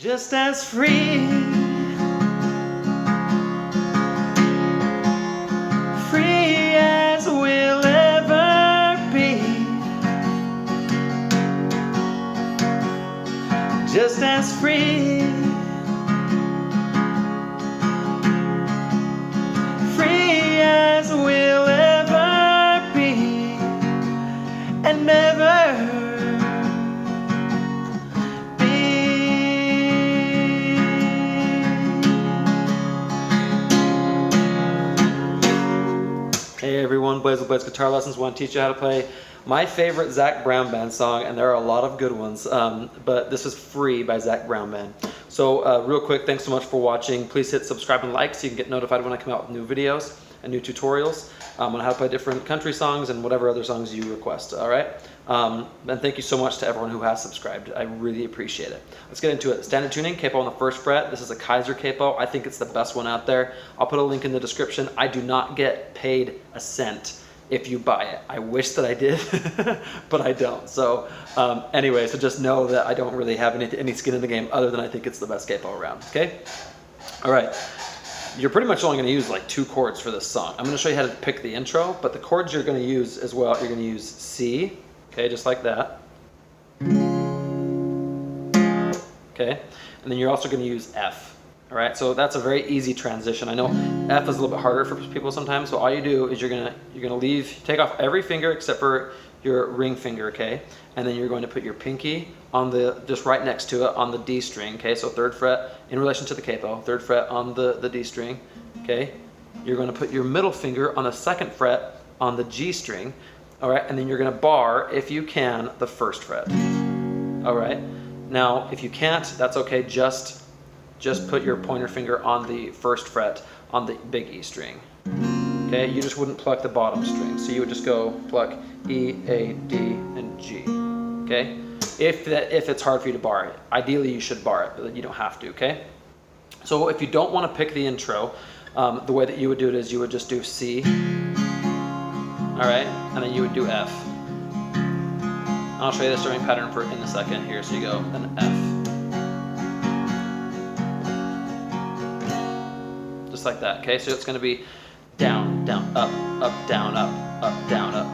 just as free, free as we'll ever be, just as free, free as we'll ever be, and never Hey everyone, Blaze with Blaze Guitar Lessons. Want to teach you how to play my favorite Zac Brown Band song, and there are a lot of good ones, but this is Free by Zac Brown Band. So real quick, thanks so much for watching. Please hit subscribe and like so you can get notified when I come out with new videos and new tutorials on how to play different country songs and whatever other songs you request, all right? And thank you so much to everyone who has subscribed. I really appreciate it. Let's get into it. Standard tuning, capo on the 1st fret. This is a Kaiser capo. I think it's the best one out there. I'll put a link in the description. I do not get paid a cent if you buy it. I wish that I did, but I don't. So anyway, so just know that I don't really have any skin in the game other than I think it's the best capo around, okay? All right. You're pretty much only going to use like 2 chords for this song. I'm going to show you how to pick the intro, but the chords you're going to use as well, you're going to use C, okay, just like that. Okay, and then you're also going to use F. All right, so that's a very easy transition. I know F is a little bit harder for people sometimes, so all you do is you're gonna take off every finger except for your ring finger, okay? And then you're going to put your pinky on just right next to it on the D string, okay? So 3rd fret in relation to the capo, 3rd fret on the D string, okay? You're going to put your middle finger on the 2nd fret on the G string, all right? And then you're going to bar, if you can, the 1st fret, all right? Now, if you can't, that's okay. Just put your pointer finger on the 1st fret on the big E string. Okay, you just wouldn't pluck the bottom string. So you would just go pluck E, A, D, and G. Okay, if it's hard for you to bar it. Ideally you should bar it, but you don't have to, okay? So if you don't want to pick the intro, the way that you would do it is you would just do C, all right, and then you would do F. I'll show you the strumming pattern in a second here. So you go, then F. Just like that, okay? So it's going to be down, down, up, down, up, down, up,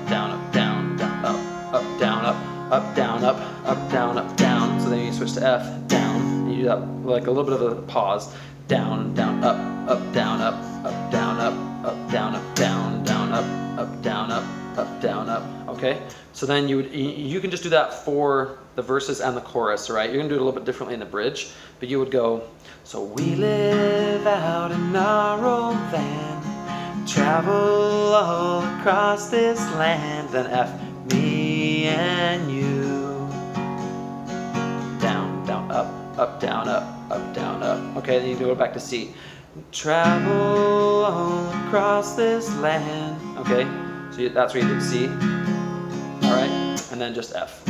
down, up, down, down, up, down, up, down, up, down, up, down. So then you switch to F, down, and you do that like a little bit of a pause. Down, down, up, down, up, down, up, down, up, down, down, up, down, up, down, up. Okay? So then you can just do that for the verses and the chorus, right? You're gonna do it a little bit differently in the bridge, but you would go, so we live out in our old van, travel all across this land, then F, me and you, down, down, up, down, up, down, up. Okay, then you go back to C, travel all across this land. Okay, so that's where you do C. All right, and then just F.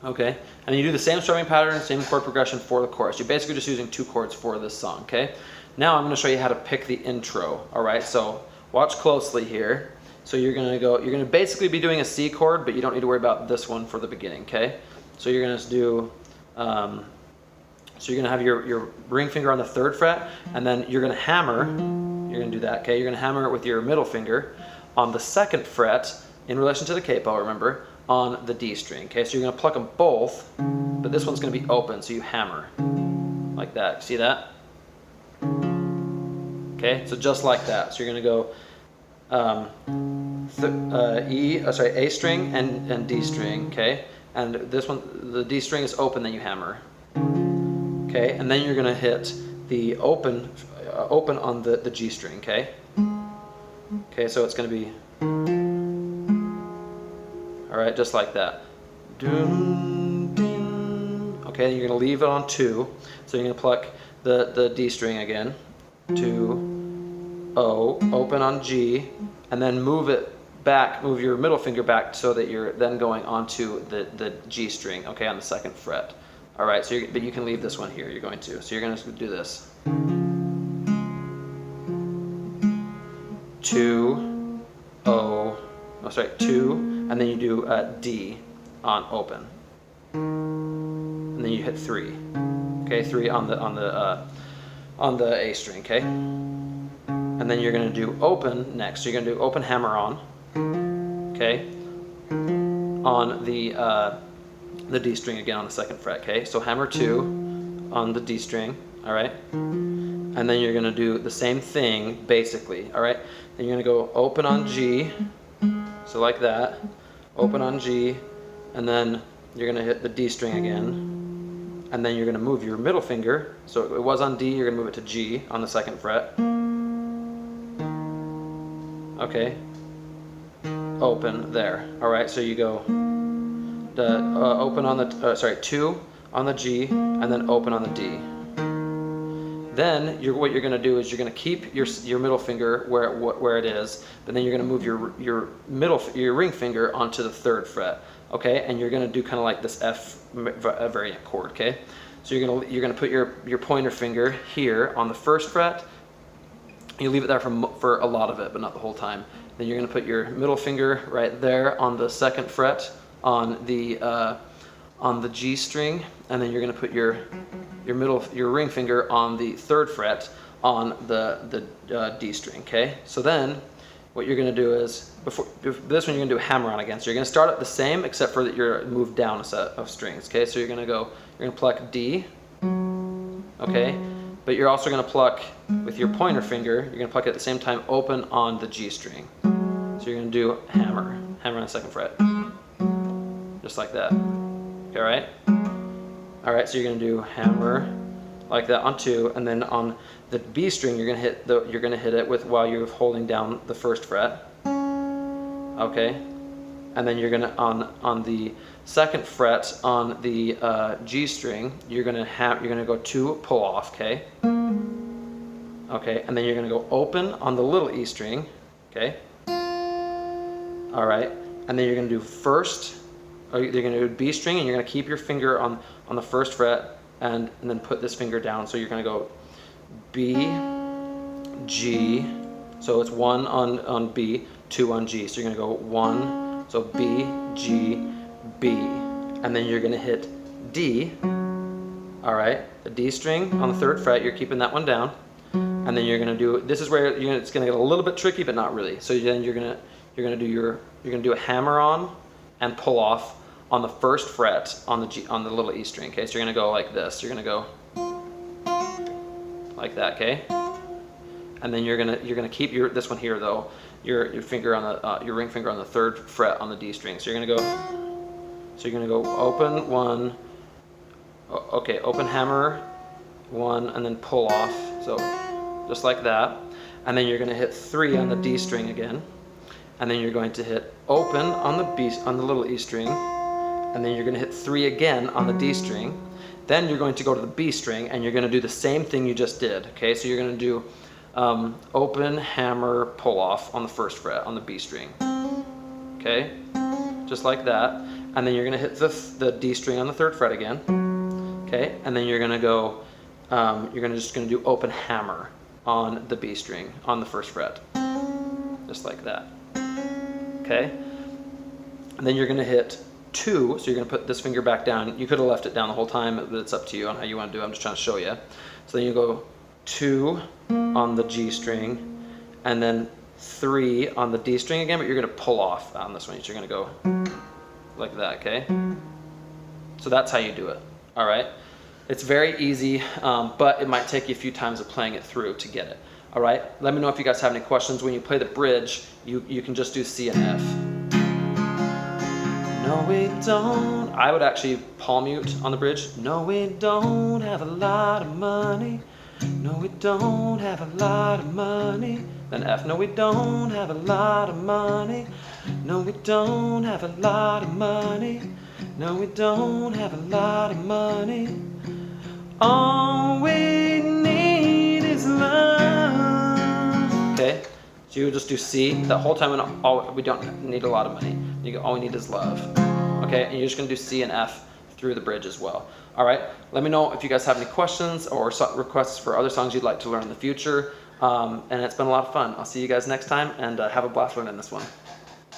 Okay, and you do the same strumming pattern, same chord progression for the chorus. You're basically just using 2 chords for this song, okay? Now I'm going to show you how to pick the intro, all right? So watch closely here. So you're going to basically be doing a C chord, but you don't need to worry about this one for the beginning, okay? So you're going to do, so you're going to have your ring finger on the 3rd fret, and then you're going to hammer, you're going to do that, okay? You're going to hammer it with your middle finger on the 2nd fret in relation to the capo, remember, on the D string, okay? So you're going to pluck them both, but this one's going to be open, so you hammer like that. See that? Okay, so just like that. So you're going to go A string and D string, okay? And this one, the D string is open, then you hammer. Okay, and then you're going to hit the open on the G string, okay? Okay, so it's going to be, all right, just like that. Okay, you're going to leave it on 2. So you're going to pluck the D string again, 2, O, open on G, and then move it back, move your middle finger back so that you're then going onto the G string, okay, on the 2nd fret. All right, so but you can leave this one here, you're going to. So you're going to do this. 2, O, oh sorry, 2, and then you do D on open. And and then you hit 3. Okay, 3 on the A string. Okay, and then you're going to do open next. So you're going to do open hammer on. Okay, on the D string again on the 2nd fret. Okay, so hammer 2 on the D string. All right, and then you're going to do the same thing basically. All right, then you're going to go open on G. So like that, open on G, and then you're going to hit the D string again, and then you're going to move your middle finger. So it was on D, you're going to move it to G on the 2nd fret. Okay, open there. All right, so you go open on the 2 on the G, and then open on the D. Then what you're going to do is you're going to keep your middle finger where it is, but then you're going to move your ring finger onto the 3rd fret. Okay, and you're going to do kind of like this F variant chord. Okay, so you're going to put your pointer finger here on the 1st fret. You leave it there for a lot of it, but not the whole time. Then you're going to put your middle finger right there on the 2nd fret on the G string, and then you're going to put your ring finger on the 3rd fret on the D string. Okay, so then what you're going to do is before this one you're going to do a hammer on again. So you're going to start it the same except for that you're moved down a set of strings. Okay, so you're going to pluck D. Okay, but you're also going to pluck with your pointer finger. You're going to pluck at the same time open on the G string. So you're going to do hammer on the 2nd fret, just like that. Okay, all right. So you're going to do hammer like that on 2, and then on the B string you're going to hit it with while you're holding down the 1st fret. Okay, and then you're going to on the 2nd fret on the G string you're going to go 2 pull off. Okay, and then you're going to go open on the little E string. Okay, all right, and then you're going to do you're going to do B string, and you're going to keep your finger on the 1st fret, and then put this finger down. So you're going to go B, G, so it's 1 on B, 2 on G. So you're going to go 1, so B, G, B, and then you're going to hit D. All right, the D string on the 3rd fret, you're keeping that one down, and then you're going to do, this is where it's going to get a little bit tricky, but not really. So then you're going to do a hammer on and pull off on the 1st fret on the little E string. Okay, so you're going to go like this. You're going to go like that. Okay, and then you're gonna keep this one here though. Your finger on your ring finger on the 3rd fret on the D string. So you're gonna go open 1. Okay, open hammer 1, and then pull off. So just like that, and then you're gonna hit 3 on the D string again, and then you're going to hit open on the little E string, and then you're going to hit 3 again on the D string. Then you're going to go to the B string, and you're going to do the same thing you just did. Okay, so you're going to do open, hammer, pull off on the 1st fret on the B string. Okay, just like that, and then you're going to hit the D string on the 3rd fret again. Okay, and then you're going to go, just going to do open hammer on the B string on the 1st fret, just like that. Okay, and then you're going to hit 2, so you're going to put this finger back down. You could have left it down the whole time, but it's up to you on how you want to do it. I'm just trying to show you. So then you go 2 on the G string, and then 3 on the D string again, but you're going to pull off on this one. So you're going to go like that, okay? So that's how you do it, all right? It's very easy, but it might take you a few times of playing it through to get it, all right? Let me know if you guys have any questions. When you play the bridge, you can just do C and F. No, we don't. I would actually palm mute on the bridge. No, we don't have a lot of money. No, we don't have a lot of money. Then F. No, we don't have a lot of money. No, we don't have a lot of money. No, we don't have a lot of money. All we need is love. Okay, so you just do C the whole time, and we don't need a lot of money. All we need is love. Okay, and you're just gonna do C and F through the bridge as well. All right, let me know if you guys have any questions or requests for other songs you'd like to learn in the future. And it's been a lot of fun. I'll see you guys next time, and have a blast learning this one.